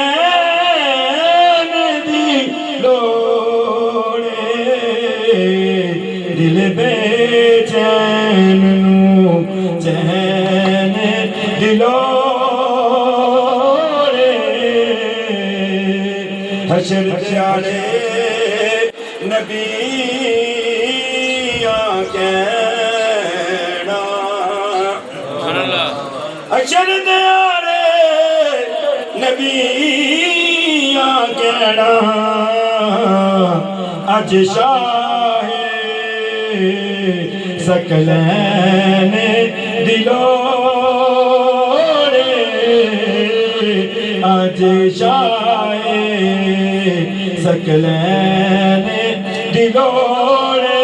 ऐन दी लोड़े दिल बेचैन नू चैन दिलोड़े हशर दिहाड़े नबियां कहना हशर दिहाड़े नबियां कहना अज शाहे सकलैन दिलोड़े अज शाहे सकलैन दिलोड़े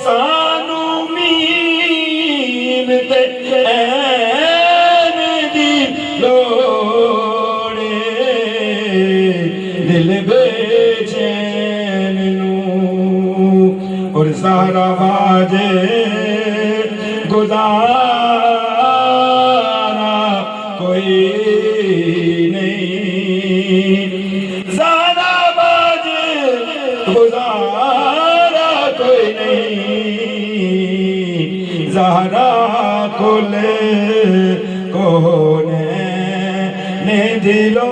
सानू मीन ते ऐन दी लोड़े दिल बेचैन नू और सारा बाजे गुजारा कोई नहीं सारा बाजे गुजारा कोई नहीं ज़हरा कुल कोने ने दिलोड़े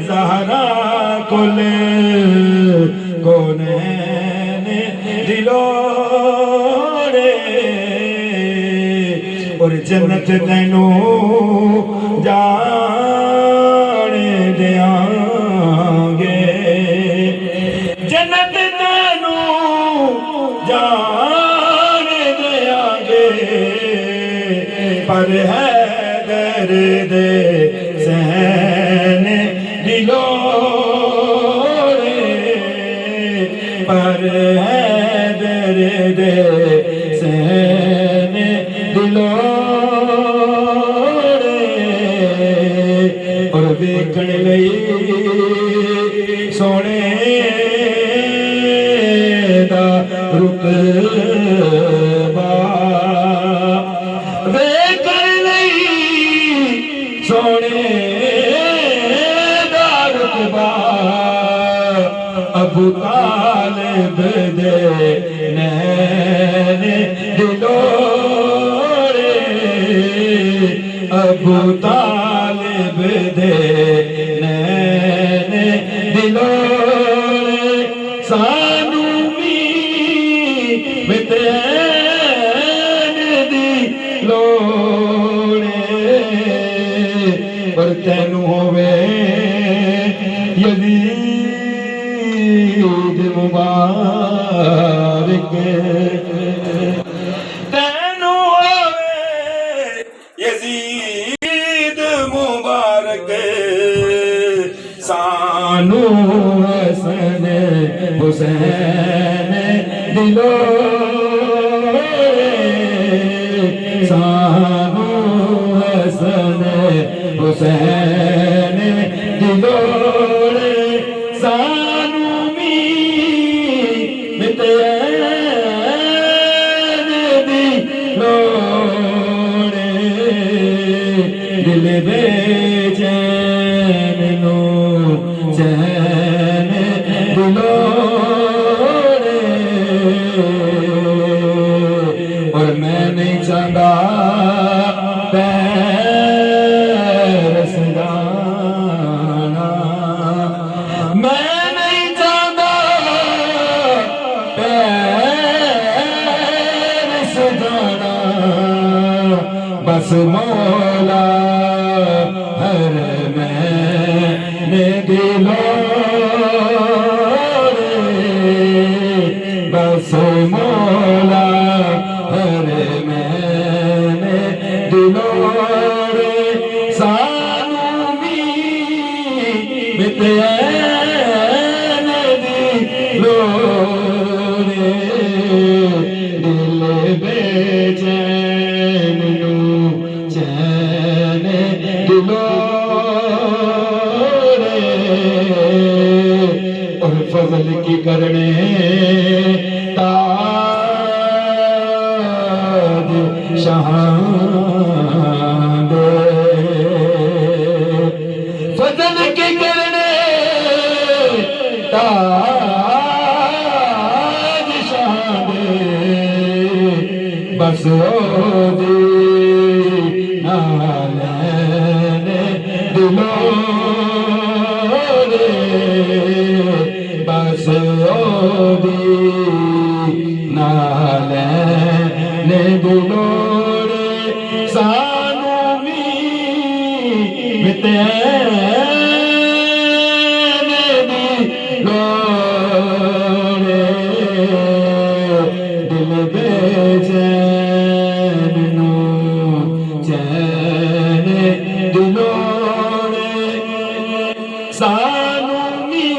ज़हरा कुल कोने ने दिलोड़े और जन्नत तैनू जाने देंगे जन्नत तैनू जाने देंगे पर है दर्द सहन दिलोड़े पर है दर्द सहन दिलोड़े और वेखण लई सोने दा रुतबा वेखण लई सोने दा रुतबा अबू तालिब दे नैन दिलोड़े अबू तालिब दे नैन दिलोड़े सानू मीत ऐन दी लोड़े पर तैनू होवे यज़ीद मुबारक तैनू होवे यज़ीद मुबारक सानू हसन हुसैन दिलोड़े सानू हसन हुसैन दिलोड़े सानू मीत ऐन दी लोड़े दिल बेचैन नू चैन दिलोड़े और मैं नहीं चाहता पैरस जाना मैं नहीं चाहता पैरस जाना बस मौला हर मैंने दिलोड़े बस मौला हर मैंने दिलोड़े सानू मीत ऐन दी लोड़े दिल बेचैन नू चैन दिलोड़े और फजल की करने ताज शहां दे बस ओदी नालैने दिलों रे बस ओदी नालैने दिलों रे सानू मिते सानू नींद